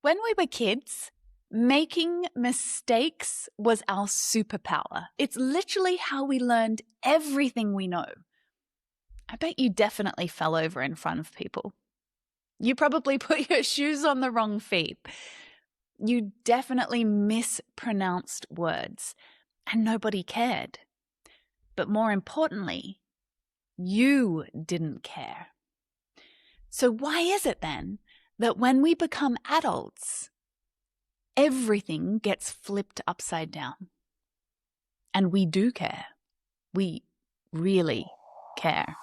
When we were kids, making mistakes was our superpower. It's literally how we learned everything we know. I bet you definitely fell over in front of people. You probably put your shoes on the wrong feet. You definitely mispronounced words, and nobody cared. But more importantly, you didn't care. So why is it then that when we become adults, everything gets flipped upside down? And we do care. We really care.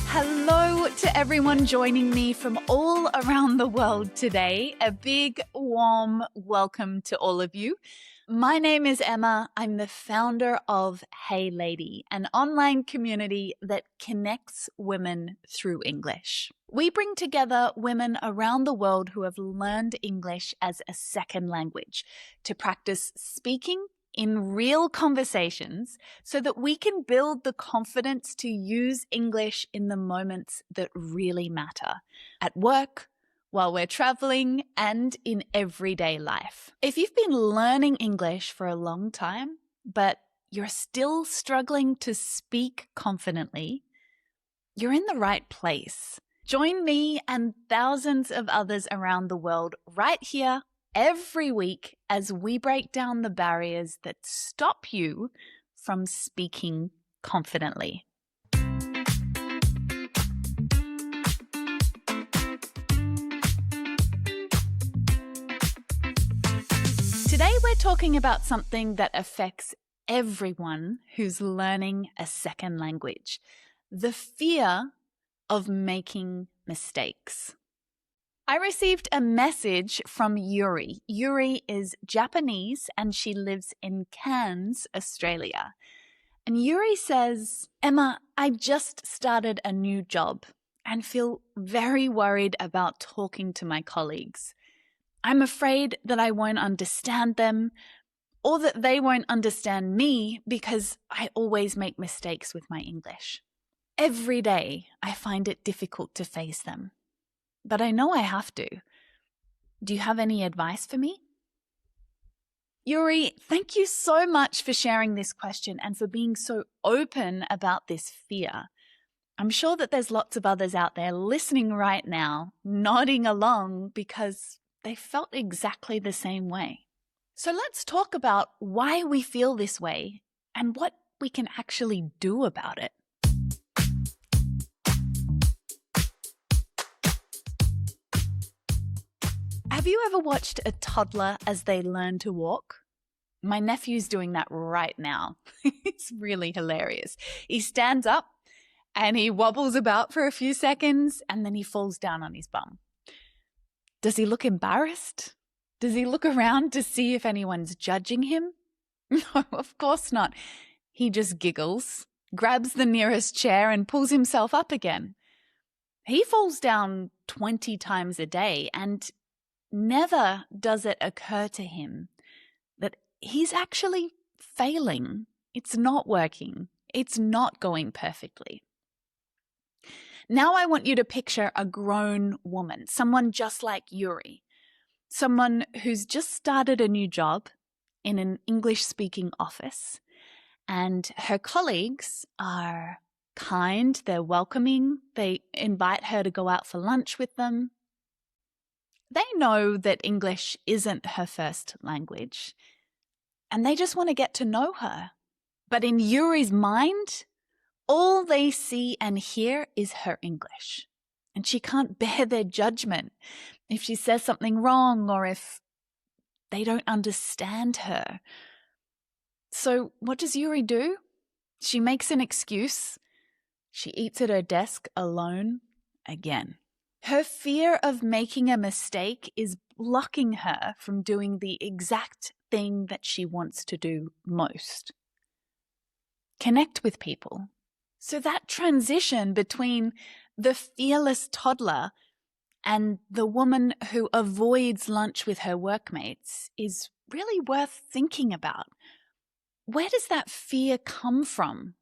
Hello to everyone joining me from all around the world today. A big, warm welcome to all of you. My name is Emma. I'm the founder of Hey Lady, an online community that connects women through English. We bring together women around the world who have learned English as a second language to practice speaking in real conversations so that we can build the confidence to use English in the moments that really matter, at work, while we're traveling, and in everyday life. If you've been learning English for a long time, but you're still struggling to speak confidently, you're in the right place. Join me and thousands of others around the world right here every week as we break down the barriers that stop you from speaking confidently. Today we're talking about something that affects everyone who's learning a second language: the fear of making mistakes. I received a message from Yuri. Yuri is Japanese and she lives in Cairns, Australia. And Yuri says, Emma, I just started a new job and feel very worried about talking to my colleagues. I'm afraid that I won't understand them or that they won't understand me because I always make mistakes with my English. Every day I find it difficult to face them. But I know I have to. Do you have any advice for me? Yuri, thank you so much for sharing this question and for being so open about this fear. I'm sure that there's lots of others out there listening right now, nodding along because they felt exactly the same way. So let's talk about why we feel this way and what we can actually do about it. Have you ever watched a toddler as they learn to walk? My nephew's doing that right now. It's really hilarious. He stands up and he wobbles about for a few seconds and then he falls down on his bum. Does he look embarrassed? Does he look around to see if anyone's judging him? No, of course not. He just giggles, grabs the nearest chair and pulls himself up again. He falls down 20 times a day and never does it occur to him that he's actually failing. It's not working. It's not going perfectly. Now I want you to picture a grown woman, someone just like Yuri, someone who's just started a new job in an English-speaking office, and her colleagues are kind, they're welcoming, they invite her to go out for lunch with them. They know that English isn't her first language, and they just want to get to know her. But in Yuri's mind, all they see and hear is her English, and she can't bear their judgment if she says something wrong or if they don't understand her. So what does Yuri do? She makes an excuse. She eats at her desk alone again. Her fear of making a mistake is blocking her from doing the exact thing that she wants to do most: connect with people. So that transition between the fearless toddler and the woman who avoids lunch with her workmates is really worth thinking about. where does that fear come from?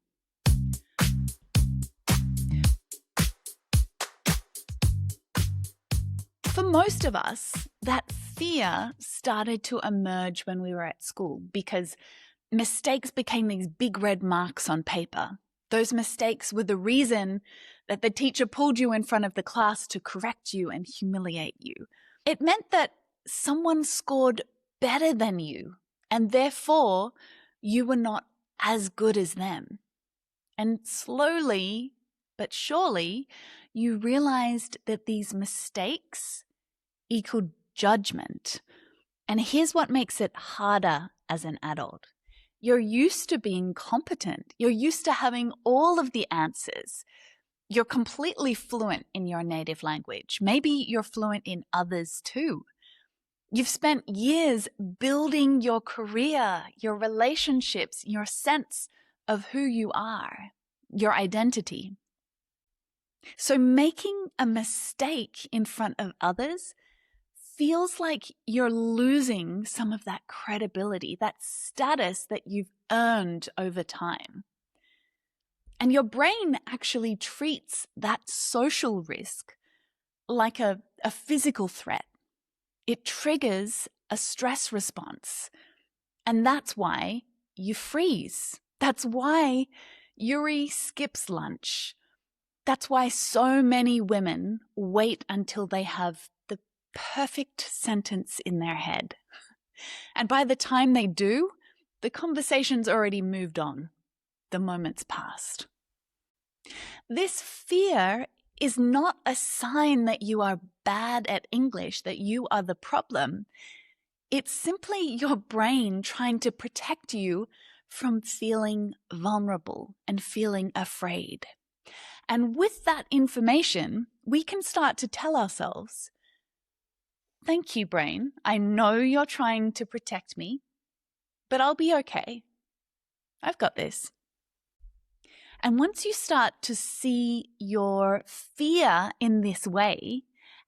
For most of us, that fear started to emerge when we were at school because mistakes became these big red marks on paper. Those mistakes were the reason that the teacher pulled you in front of the class to correct you and humiliate you. It meant that someone scored better than you, and therefore you were not as good as them. And slowly but surely, you realized that these mistakes equaled judgment. And here's what makes it harder as an adult. You're used to being competent. You're used to having all of the answers. You're completely fluent in your native language. Maybe you're fluent in others too. You've spent years building your career, your relationships, your sense of who you are, your identity. So making a mistake in front of others feels like you're losing some of that credibility, that status that you've earned over time. And your brain actually treats that social risk like a physical threat. It triggers a stress response. And that's why you freeze. That's why Yuri skips lunch. That's why so many women wait until they have the perfect sentence in their head. And by the time they do, the conversation's already moved on. The moment's passed. This fear is not a sign that you are bad at English, that you are the problem. It's simply your brain trying to protect you from feeling vulnerable and feeling afraid. And with that information, we can start to tell ourselves, thank you, brain. I know you're trying to protect me, but I'll be okay. I've got this. And once you start to see your fear in this way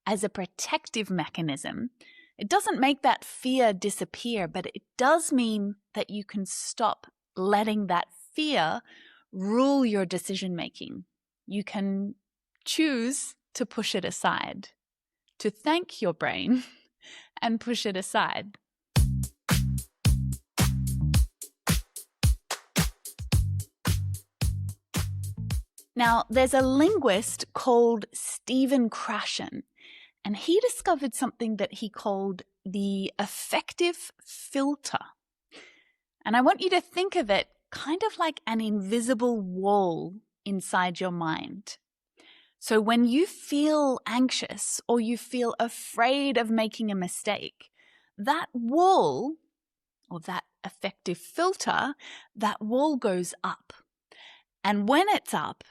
as a protective mechanism, it doesn't make that fear disappear, but it does mean that you can stop letting that fear rule your decision making. You can choose to push it aside, to thank your brain and push it aside. Now, there's a linguist called Stephen Krashen, and he discovered something that he called the affective filter. And I want you to think of it kind of like an invisible wall inside your mind. So when you feel anxious or you feel afraid of making a mistake, that wall, or that affective filter, that wall goes up. And when it's up,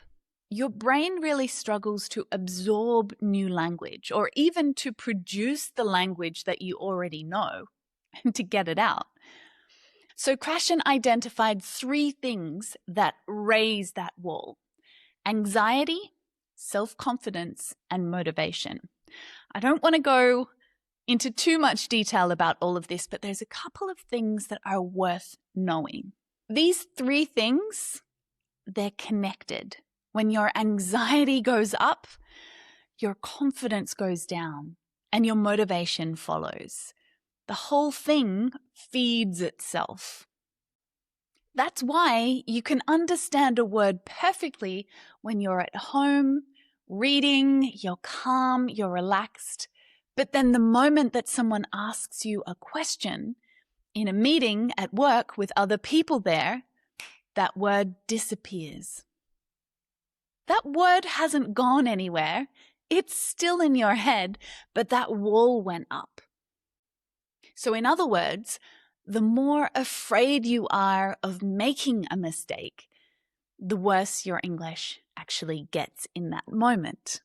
your brain really struggles to absorb new language or even to produce the language that you already know and to get it out. So Krashen identified 3 things that raise that wall: anxiety, self-confidence, and motivation. I don't want to go into too much detail about all of this, but there's a couple of things that are worth knowing. These 3 things, they're connected. When your anxiety goes up, your confidence goes down and your motivation follows. The whole thing feeds itself. That's why you can understand a word perfectly when you're at home, reading, you're calm, you're relaxed. But then the moment that someone asks you a question in a meeting at work with other people there, that word disappears. That word hasn't gone anywhere. It's still in your head, but that wall went up. So in other words, the more afraid you are of making a mistake, the worse your English actually gets in that moment.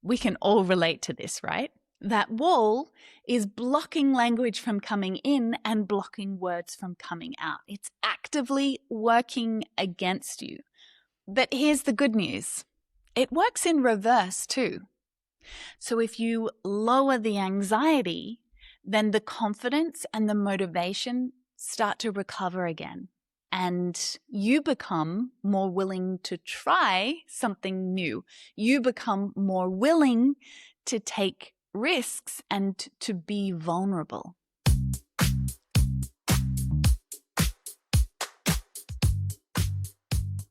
We can all relate to this, right? That wall is blocking language from coming in and blocking words from coming out. It's actively working against you. But here's the good news. It works in reverse too. So if you lower the anxiety, then the confidence and the motivation start to recover again. and you become more willing to try something new. You become more willing to take risks and to be vulnerable.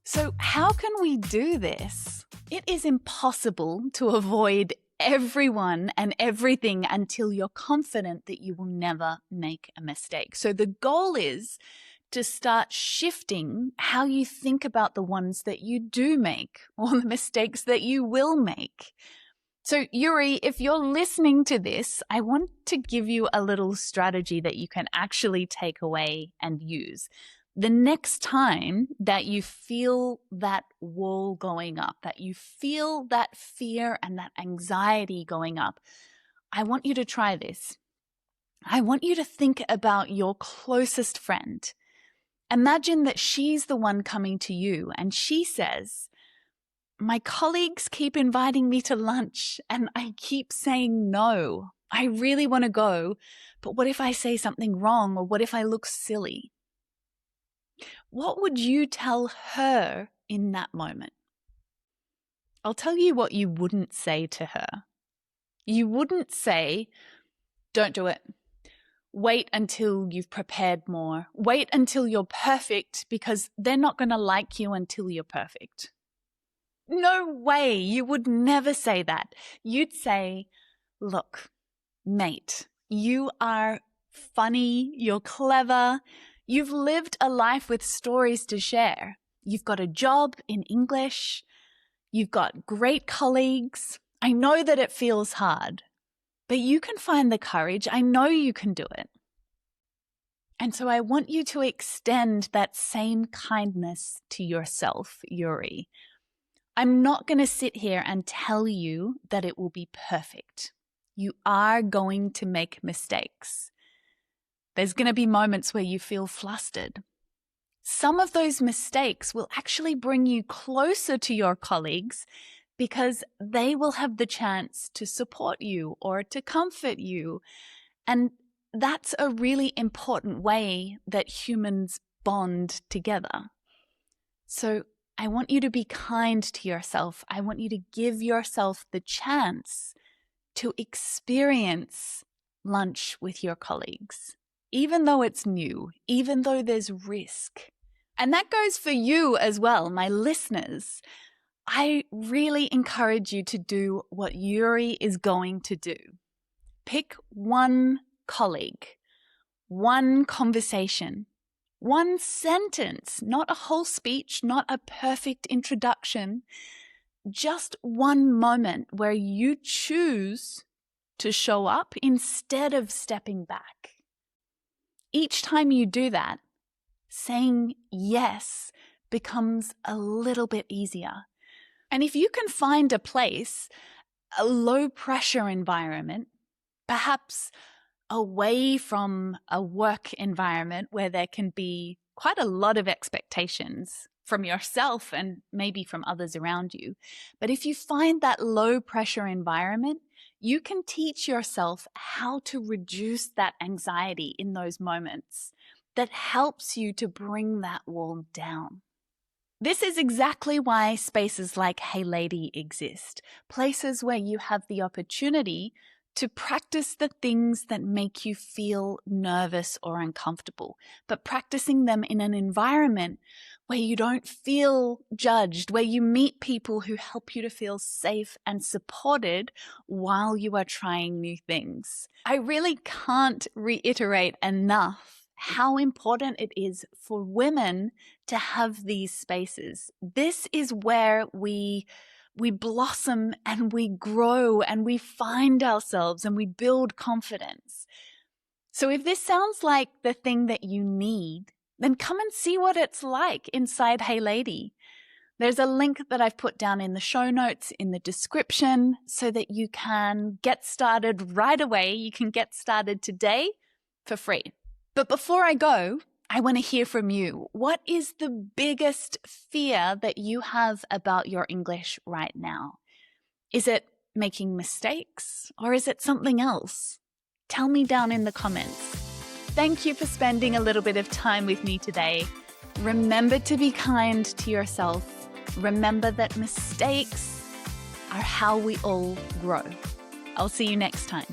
So how can we do this? It is impossible to avoid everyone and everything until you're confident that you will never make a mistake. So the goal is to start shifting how you think about the ones that you do make or the mistakes that you will make. So Yuri, if you're listening to this, I want to give you a little strategy that you can actually take away and use. The next time that you feel that wall going up, that you feel that fear and that anxiety going up, I want you to try this. I want you to think about your closest friend. Imagine that she's the one coming to you and she says, "My colleagues keep inviting me to lunch and I keep saying no. I really want to go, but what if I say something wrong or what if I look silly?" What would you tell her in that moment? I'll tell you what you wouldn't say to her. You wouldn't say, "Don't do it. Wait until you've prepared more. Wait until you're perfect because they're not going to like you until you're perfect." No way. You would never say that. You'd say, "Look, mate, you are funny. You're clever. You've lived a life with stories to share. You've got a job in English. You've got great colleagues. I know that it feels hard, but you can find the courage. I know you can do it." And so I want you to extend that same kindness to yourself, Yuri. I'm not going to sit here and tell you that it will be perfect. You are going to make mistakes. There's going to be moments where you feel flustered. Some of those mistakes will actually bring you closer to your colleagues because they will have the chance to support you or to comfort you. And that's a really important way that humans bond together. So I want you to be kind to yourself. I want you to give yourself the chance to experience lunch with your colleagues, even though it's new, even though there's risk. And that goes for you as well, my listeners. I really encourage you to do what Yuri is going to do. Pick one colleague, one conversation, one sentence, not a whole speech, not a perfect introduction, just one moment where you choose to show up instead of stepping back. Each time you do that, saying yes becomes a little bit easier. And if you can find a place, a low pressure environment, perhaps away from a work environment where there can be quite a lot of expectations from yourself and maybe from others around you. But if you find that low pressure environment, you can teach yourself how to reduce that anxiety in those moments that helps you to bring that wall down. This is exactly why spaces like Hey Lady exist, places where you have the opportunity to practice the things that make you feel nervous or uncomfortable, but practicing them in an environment where you don't feel judged, where you meet people who help you to feel safe and supported while you are trying new things. I really can't reiterate enough how important it is for women to have these spaces. This is where we blossom and we grow and we find ourselves and we build confidence. So if this sounds like the thing that you need, then come and see what it's like inside Hey Lady. There's a link that I've put down in the show notes in the description so that you can get started right away. You can get started today for free. But before I go, I want to hear from you. What is the biggest fear that you have about your English right now? Is it making mistakes or is it something else? Tell me down in the comments. Thank you for spending a little bit of time with me today. Remember to be kind to yourself. Remember that mistakes are how we all grow. I'll see you next time.